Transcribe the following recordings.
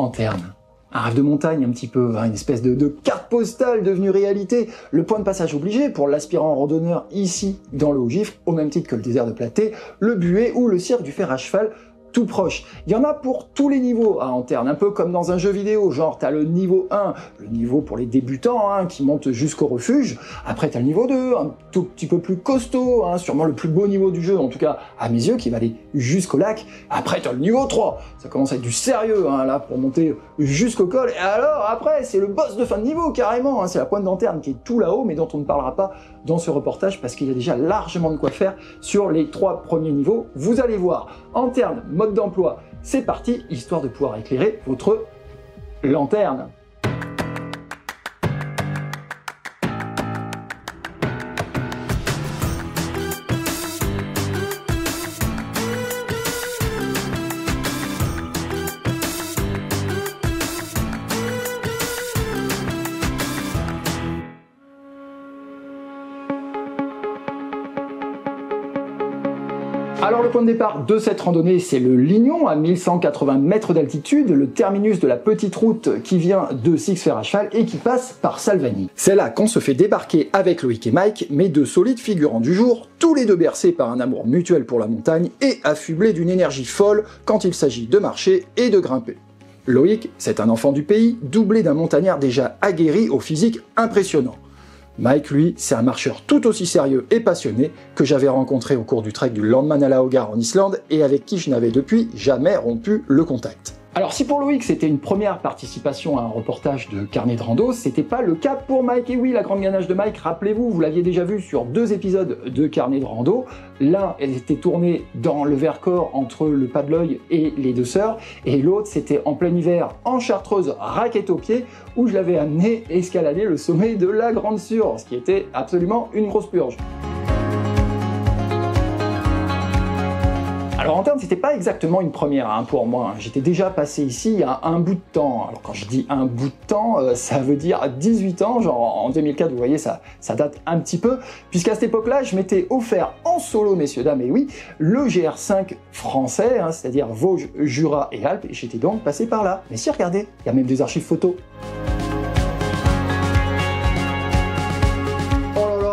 Anterne. Un rêve de montagne un petit peu, hein, une espèce de carte postale devenue réalité, le point de passage obligé pour l'aspirant randonneur ici dans le Haut-Gifre, au même titre que le désert de Platée, le Buet ou le cirque du fer à cheval, tout proche. Il y en a pour tous les niveaux à Anterne, un peu comme dans un jeu vidéo, genre t'as le niveau 1, le niveau pour les débutants, hein, qui monte jusqu'au refuge, après t'as le niveau 2, un tout petit peu plus costaud, hein, sûrement le plus beau niveau du jeu, en tout cas à mes yeux, qui va aller jusqu'au lac, après t'as le niveau 3, ça commence à être du sérieux, hein, là, pour monter jusqu'au col, et alors après c'est le boss de fin de niveau, carrément, hein, c'est la pointe d'Anterne qui est tout là-haut, mais dont on ne parlera pas dans ce reportage, parce qu'il y a déjà largement de quoi faire sur les 3 premiers niveaux, vous allez voir. Anterne, mode d'emploi, c'est parti, histoire de pouvoir éclairer votre lanterne. Alors le point de départ de cette randonnée, c'est le Lignon, à 1180 mètres d'altitude, le terminus de la petite route qui vient de Six Fer à cheval et qui passe par Salvagny. C'est là qu'on se fait débarquer avec Loïc et Mike, mes 2 solides figurants du jour, tous les 2 bercés par un amour mutuel pour la montagne et affublés d'une énergie folle quand il s'agit de marcher et de grimper. Loïc, c'est un enfant du pays, doublé d'un montagnard déjà aguerri au physique impressionnant. Mike, lui, c'est un marcheur tout aussi sérieux et passionné que j'avais rencontré au cours du trek du Landmannalaugar en Islande et avec qui je n'avais depuis jamais rompu le contact. Alors si pour Loïc c'était une première participation à un reportage de carnet de rando, c'était pas le cas pour Mike. Et oui, la grande ganache de Mike, rappelez-vous, vous l'aviez déjà vu sur 2 épisodes de carnet de rando. L'un, elle était tournée dans le Vercors entre le Pas de l'Oeil et les Deux Sœurs, et l'autre c'était en plein hiver en Chartreuse, raquette aux pieds, où je l'avais amené escalader le sommet de la Grande Sûre, ce qui était absolument une grosse purge. Alors Anterne, c'était pas exactement une première hein, pour moi, j'étais déjà passé ici il y a un bout de temps. Alors quand je dis un bout de temps, ça veut dire 18 ans, genre en 2004, vous voyez, ça date un petit peu, puisqu'à cette époque-là, je m'étais offert en solo, messieurs, dames, et oui, le GR5 français, hein, c'est-à-dire Vosges, Jura et Alpes, et j'étais donc passé par là. Mais si, regardez, il y a même des archives photos.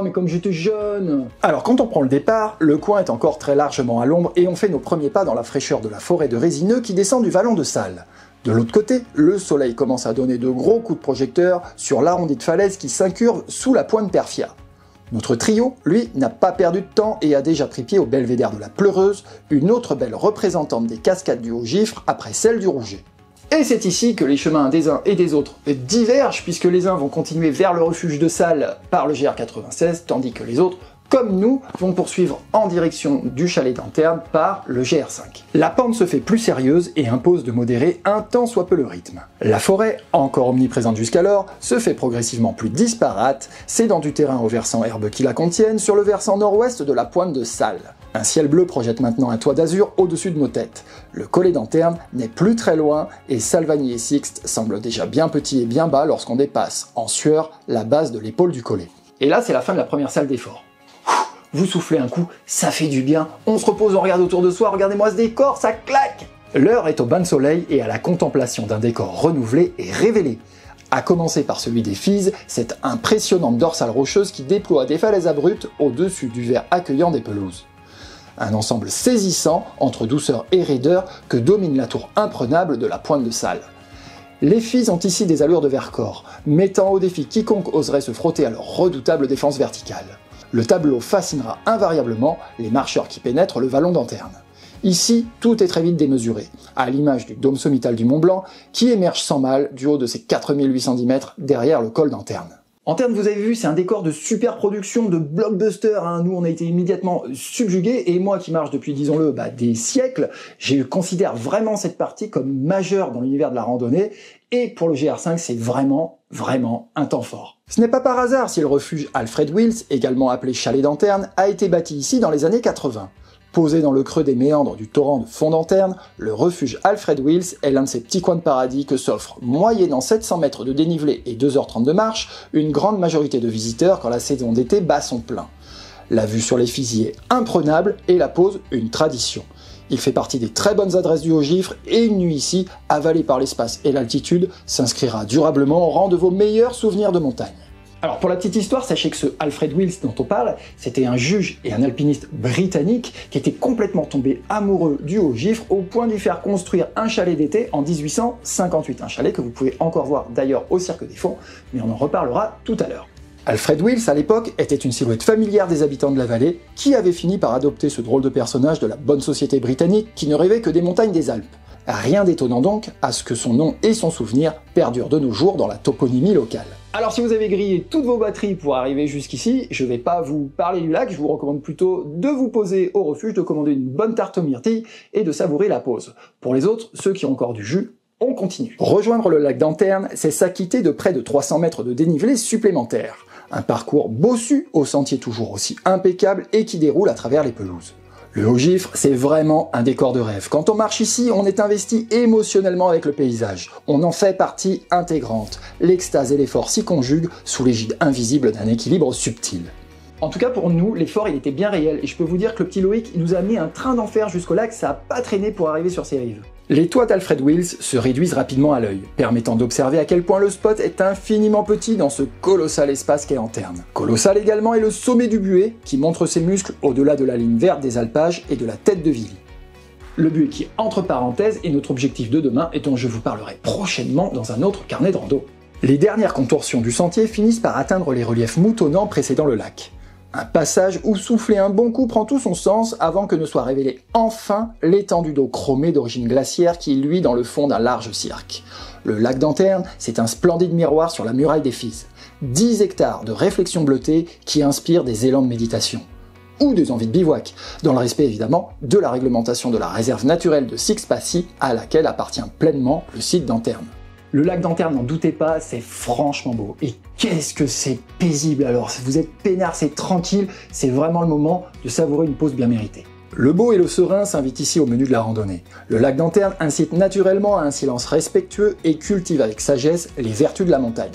Mais comme j'étais jeune. Alors quand on prend le départ, le coin est encore très largement à l'ombre et on fait nos premiers pas dans la fraîcheur de la forêt de résineux qui descend du vallon de Salles. De l'autre côté, le soleil commence à donner de gros coups de projecteur sur l'arrondi de falaise qui s'incurve sous la pointe Perfia. Notre trio, lui, n'a pas perdu de temps et a déjà pris pied au belvédère de la Pleureuse, une autre belle représentante des cascades du Haut-Gifre après celle du Rouget. Et c'est ici que les chemins des uns et des autres divergent, puisque les uns vont continuer vers le refuge de Salles par le GR96, tandis que les autres, comme nous, vont poursuivre en direction du chalet d'Anterne par le GR5. La pente se fait plus sérieuse et impose de modérer un tant soit peu le rythme. La forêt, encore omniprésente jusqu'alors, se fait progressivement plus disparate, cédant du terrain aux versants herbeux qui la contiennent sur le versant nord-ouest de la pointe de Salles. Un ciel bleu projette maintenant un toit d'azur au-dessus de nos têtes. Le collet d'Anterne n'est plus très loin et Salvagny et Sixte semblent déjà bien petits et bien bas lorsqu'on dépasse, en sueur, la base de l'épaule du collet. Et là, c'est la fin de la première salle d'effort. Vous soufflez un coup, ça fait du bien, on se repose, on regarde autour de soi, regardez-moi ce décor, ça claque! L'heure est au bain de soleil et à la contemplation d'un décor renouvelé et révélé. À commencer par celui des Fises, cette impressionnante dorsale rocheuse qui déploie des falaises abruptes au-dessus du vert accueillant des pelouses. Un ensemble saisissant entre douceur et raideur que domine la tour imprenable de la pointe de Salles. Les Fises ont ici des allures de Vercors, mettant au défi quiconque oserait se frotter à leur redoutable défense verticale. Le tableau fascinera invariablement les marcheurs qui pénètrent le vallon d'Anterne. Ici, tout est très vite démesuré, à l'image du dôme sommital du Mont Blanc, qui émerge sans mal du haut de ses 4810 mètres derrière le col d'Anterne. Anterne, vous avez vu, c'est un décor de super production, de blockbuster, hein. Nous on a été immédiatement subjugués, et moi qui marche depuis, disons-le, des siècles, je considère vraiment cette partie comme majeure dans l'univers de la randonnée, et pour le GR5, c'est vraiment un temps fort. Ce n'est pas par hasard si le refuge Alfred Wills, également appelé Chalet d'Anterne, a été bâti ici dans les années 80. Posé dans le creux des méandres du torrent de Fond d'Anterne, le refuge Alfred Wills est l'un de ces petits coins de paradis que s'offre, moyennant 700 mètres de dénivelé et 2h30 de marche, une grande majorité de visiteurs quand la saison d'été bat son plein. La vue sur les Fizis est imprenable et la pause une tradition. Il fait partie des très bonnes adresses du Haut-Gifre et une nuit ici, avalée par l'espace et l'altitude, s'inscrira durablement au rang de vos meilleurs souvenirs de montagne. Alors pour la petite histoire, sachez que ce Alfred Wills dont on parle, c'était un juge et un alpiniste britannique qui était complètement tombé amoureux du Haut-Gifre au point de lui faire construire un chalet d'été en 1858. Un chalet que vous pouvez encore voir d'ailleurs au Cirque des Fonds, mais on en reparlera tout à l'heure. Alfred Wills, à l'époque, était une silhouette familière des habitants de la vallée, qui avait fini par adopter ce drôle de personnage de la bonne société britannique qui ne rêvait que des montagnes des Alpes. Rien d'étonnant donc à ce que son nom et son souvenir perdurent de nos jours dans la toponymie locale. Alors si vous avez grillé toutes vos batteries pour arriver jusqu'ici, je vais pas vous parler du lac, je vous recommande plutôt de vous poser au refuge, de commander une bonne tarte aux myrtilles et de savourer la pause. Pour les autres, ceux qui ont encore du jus, on continue. Rejoindre le lac d'Anterne, c'est s'acquitter de près de 300 mètres de dénivelé supplémentaire. Un parcours bossu, aux sentiers toujours aussi impeccables et qui déroule à travers les pelouses. Le Haut-Gifre, c'est vraiment un décor de rêve. Quand on marche ici, on est investi émotionnellement avec le paysage. On en fait partie intégrante. L'extase et l'effort s'y conjuguent sous l'égide invisible d'un équilibre subtil. En tout cas pour nous, l'effort il était bien réel et je peux vous dire que le petit Loïc il nous a amené un train d'enfer jusqu'au lac, ça a pas traîné pour arriver sur ses rives. Les toits d'Alfred Wills se réduisent rapidement à l'œil, permettant d'observer à quel point le spot est infiniment petit dans ce colossal espace qu'est Anterne. Colossal également est le sommet du Buet, qui montre ses muscles au-delà de la ligne verte des alpages et de la tête de Villy. Le Buet qui, entre parenthèses, est notre objectif de demain et dont je vous parlerai prochainement dans un autre carnet de rando. Les dernières contorsions du sentier finissent par atteindre les reliefs moutonnants précédant le lac. Un passage où souffler un bon coup prend tout son sens avant que ne soit révélé enfin l'étendue d'eau chromée d'origine glaciaire qui luit dans le fond d'un large cirque. Le lac d'Anterne, c'est un splendide miroir sur la muraille des Fizes. 10 hectares de réflexion bleutée qui inspirent des élans de méditation. Ou des envies de bivouac, dans le respect évidemment de la réglementation de la réserve naturelle de Six-Passy à laquelle appartient pleinement le site d'Anterne. Le lac d'Anterne, n'en doutez pas, c'est franchement beau. Et qu'est-ce que c'est paisible alors. Si vous êtes peinard, c'est tranquille, c'est vraiment le moment de savourer une pause bien méritée. Le beau et le serein s'invitent ici au menu de la randonnée. Le lac d'Anterne incite naturellement à un silence respectueux et cultive avec sagesse les vertus de la montagne.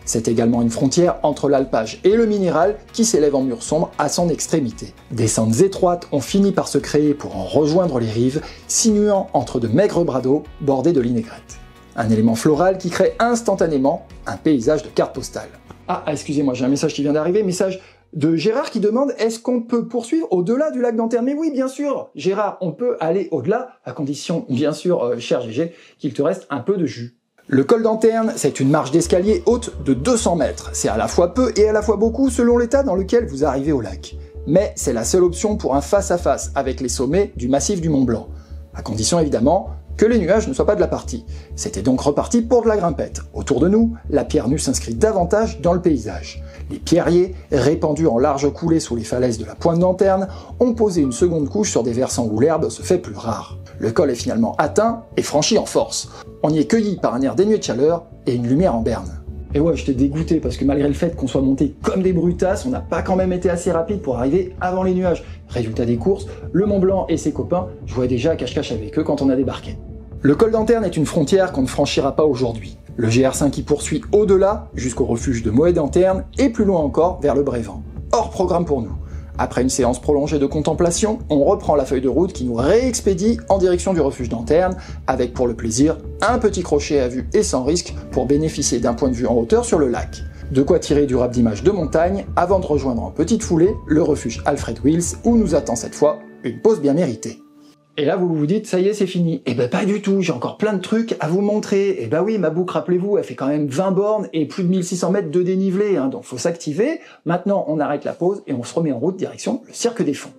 C'est également une frontière entre l'alpage et le minéral qui s'élève en mur sombre à son extrémité. Des sentes étroites ont fini par se créer pour en rejoindre les rives, sinuant entre de maigres bras d'eau bordés de linaigrette. Un élément floral qui crée instantanément un paysage de carte postale. Ah, excusez-moi, j'ai un message qui vient d'arriver, message de Gérard qui demande « Est-ce qu'on peut poursuivre au-delà du lac d'Anterne ?» Mais oui, bien sûr, Gérard, on peut aller au-delà, à condition, bien sûr, cher GG, qu'il te reste un peu de jus. Le col d'Anterne, c'est une marche d'escalier haute de 200 mètres. C'est à la fois peu et à la fois beaucoup selon l'état dans lequel vous arrivez au lac. Mais c'est la seule option pour un face-à-face avec les sommets du massif du Mont Blanc. À condition évidemment que les nuages ne soient pas de la partie. C'était donc reparti pour de la grimpette. Autour de nous, la pierre nue s'inscrit davantage dans le paysage. Les pierriers, répandus en larges coulées sous les falaises de la pointe d'Anterne, ont posé une seconde couche sur des versants où l'herbe se fait plus rare. Le col est finalement atteint et franchi en force. On y est cueilli par un air dénué de chaleur et une lumière en berne. Et ouais, j'étais dégoûté parce que malgré le fait qu'on soit monté comme des brutasses, on n'a pas quand même été assez rapide pour arriver avant les nuages. Résultat des courses, le Mont Blanc et ses copains jouaient déjà à cache-cache avec eux quand on a débarqué. Le col d'Anterne est une frontière qu'on ne franchira pas aujourd'hui. Le GR5 y poursuit au-delà, jusqu'au refuge de Moët d'Anterne, et plus loin encore vers le Brévent. Hors programme pour nous. Après une séance prolongée de contemplation, on reprend la feuille de route qui nous réexpédie en direction du refuge d'Anterne, avec pour le plaisir un petit crochet à vue et sans risque pour bénéficier d'un point de vue en hauteur sur le lac. De quoi tirer durable d'images de montagne avant de rejoindre en petite foulée le refuge Alfred Wills où nous attend cette fois une pause bien méritée. Et là vous vous dites, ça y est, c'est fini. Eh ben pas du tout, j'ai encore plein de trucs à vous montrer. Eh ben oui, ma boucle, rappelez-vous, elle fait quand même 20 bornes et plus de 1600 mètres de dénivelé, hein, donc faut s'activer. Maintenant, on arrête la pause et on se remet en route direction le Cirque des Fonds.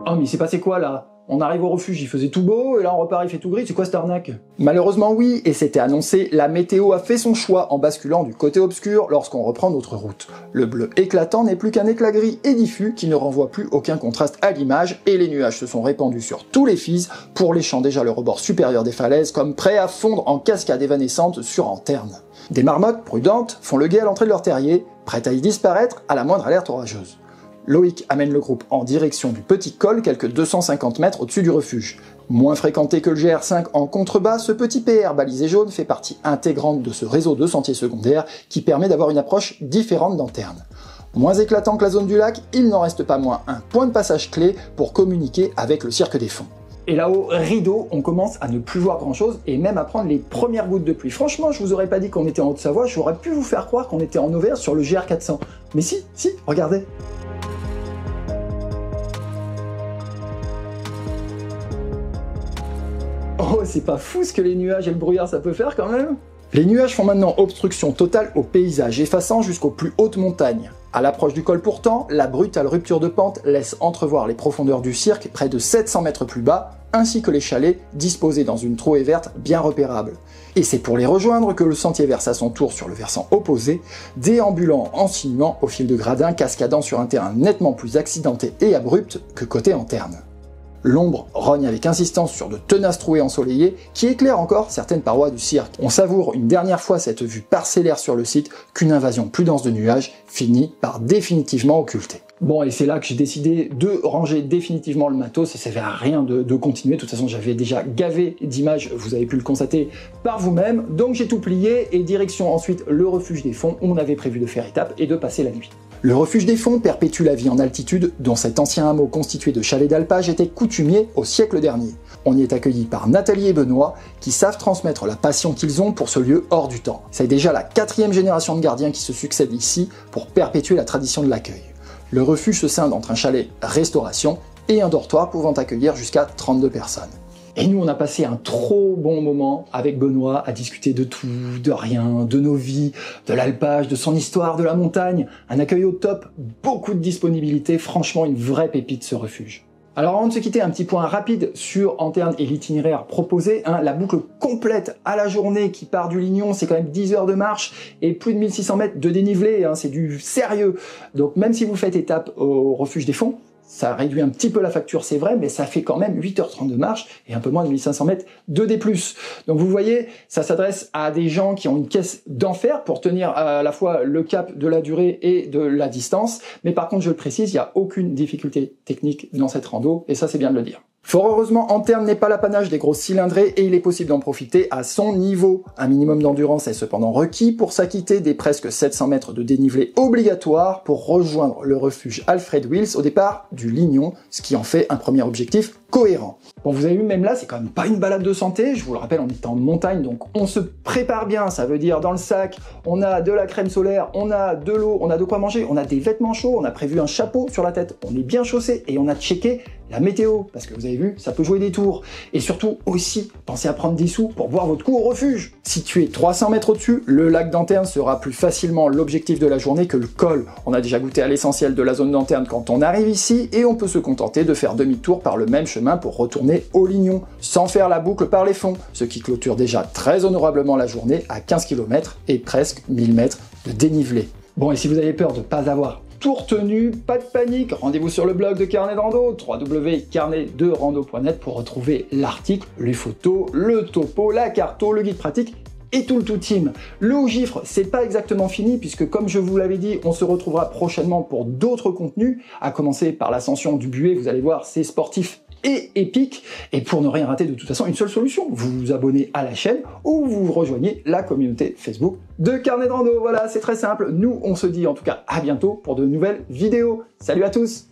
Oh mais il s'est passé quoi là? On arrive au refuge, il faisait tout beau, et là on repart, il fait tout gris, c'est quoi cette arnaque? Malheureusement oui, et c'était annoncé, la météo a fait son choix en basculant du côté obscur lorsqu'on reprend notre route. Le bleu éclatant n'est plus qu'un éclat gris et diffus qui ne renvoie plus aucun contraste à l'image, et les nuages se sont répandus sur tous les Fizes, pour léchant déjà le rebord supérieur des falaises comme prêts à fondre en cascade évanescente sur Anterne. Des marmottes, prudentes, font le guet à l'entrée de leur terrier, prêtes à y disparaître à la moindre alerte orageuse. Loïc amène le groupe en direction du petit col quelques 250 mètres au-dessus du refuge. Moins fréquenté que le GR5 en contrebas, ce petit PR balisé jaune fait partie intégrante de ce réseau de sentiers secondaires qui permet d'avoir une approche différente d'Anterne. Moins éclatant que la zone du lac, il n'en reste pas moins un point de passage clé pour communiquer avec le Cirque des Fonds. Et là-haut, rideau, on commence à ne plus voir grand-chose et même à prendre les premières gouttes de pluie. Franchement, je vous aurais pas dit qu'on était en Haute-Savoie, j'aurais pu vous faire croire qu'on était en Auvergne sur le GR400. Mais si, regardez. Oh, c'est pas fou ce que les nuages et le brouillard ça peut faire quand même. Les nuages font maintenant obstruction totale au paysage, effaçant jusqu'aux plus hautes montagnes. À l'approche du col pourtant, la brutale rupture de pente laisse entrevoir les profondeurs du cirque près de 700 mètres plus bas, ainsi que les chalets disposés dans une trouée verte bien repérable. Et c'est pour les rejoindre que le sentier verse à son tour sur le versant opposé, déambulant en sinuant au fil de gradins cascadant sur un terrain nettement plus accidenté et abrupt que côté Anterne. L'ombre rogne avec insistance sur de tenaces trouées ensoleillées qui éclairent encore certaines parois du cirque. On savoure une dernière fois cette vue parcellaire sur le site qu'une invasion plus dense de nuages finit par définitivement occulter. Bon, et c'est là que j'ai décidé de ranger définitivement le matos, et ça ne servait à rien de continuer. De toute façon, j'avais déjà gavé d'images, vous avez pu le constater par vous-même. Donc j'ai tout plié, et direction ensuite le refuge des fonds, où on avait prévu de faire étape et de passer la nuit. Le refuge des fonds perpétue la vie en altitude, dont cet ancien hameau constitué de chalets d'alpage était coutumier au siècle dernier. On y est accueilli par Nathalie et Benoît, qui savent transmettre la passion qu'ils ont pour ce lieu hors du temps. C'est déjà la 4e génération de gardiens qui se succèdent ici pour perpétuer la tradition de l'accueil. Le refuge se scinde entre un chalet restauration et un dortoir pouvant accueillir jusqu'à 32 personnes. Et nous, on a passé un trop bon moment avec Benoît à discuter de tout, de rien, de nos vies, de l'alpage, de son histoire, de la montagne. Un accueil au top, beaucoup de disponibilité, franchement une vraie pépite ce refuge. Alors avant de se quitter, un petit point rapide sur Anterne et l'itinéraire proposé. La boucle complète à la journée qui part du Lignon, c'est quand même 10 heures de marche et plus de 1600 mètres de dénivelé, c'est du sérieux. Donc même si vous faites étape au refuge des fonds, ça réduit un petit peu la facture, c'est vrai, mais ça fait quand même 8h30 de marche et un peu moins de 1500 mètres de D+. Donc vous voyez, ça s'adresse à des gens qui ont une caisse d'enfer pour tenir à la fois le cap de la durée et de la distance. Mais par contre, je le précise, il n'y a aucune difficulté technique dans cette rando, et ça c'est bien de le dire. Fort heureusement, Anterne n'est pas l'apanage des grosses cylindrées et il est possible d'en profiter à son niveau. Un minimum d'endurance est cependant requis pour s'acquitter des presque 700 mètres de dénivelé obligatoire pour rejoindre le refuge Alfred Wills au départ du Lignon, ce qui en fait un premier objectif cohérent. Bon, vous avez vu, même là, c'est quand même pas une balade de santé, je vous le rappelle, on est en montagne, donc on se prépare bien, ça veut dire dans le sac, on a de la crème solaire, on a de l'eau, on a de quoi manger, on a des vêtements chauds, on a prévu un chapeau sur la tête, on est bien chaussé et on a checké la météo, parce que vous avez vu, ça peut jouer des tours. Et surtout, aussi, pensez à prendre des sous pour boire votre coup au refuge. Situé 300 mètres au-dessus, le lac d'Anterne sera plus facilement l'objectif de la journée que le col. On a déjà goûté à l'essentiel de la zone d'Anterne quand on arrive ici, et on peut se contenter de faire demi-tour par le même chemin pour retourner au Lignon, sans faire la boucle par les fonds, ce qui clôture déjà très honorablement la journée à 15 km et presque 1000 mètres de dénivelé. Bon, et si vous avez peur de ne pas avoir tout retenu, pas de panique, rendez-vous sur le blog de Carnet de Rando, www.carnet2rando.net pour retrouver l'article, les photos, le topo, la carto, le guide pratique et tout le tout team. Le haut gifre, c'est pas exactement fini puisque comme je vous l'avais dit, on se retrouvera prochainement pour d'autres contenus, à commencer par l'ascension du Buet, vous allez voir, c'est sportif et épique, et pour ne rien rater de toute façon, une seule solution, vous vous abonnez à la chaîne ou vous rejoignez la communauté Facebook de Carnet de Rando. Voilà, c'est très simple, nous on se dit en tout cas à bientôt pour de nouvelles vidéos. Salut à tous!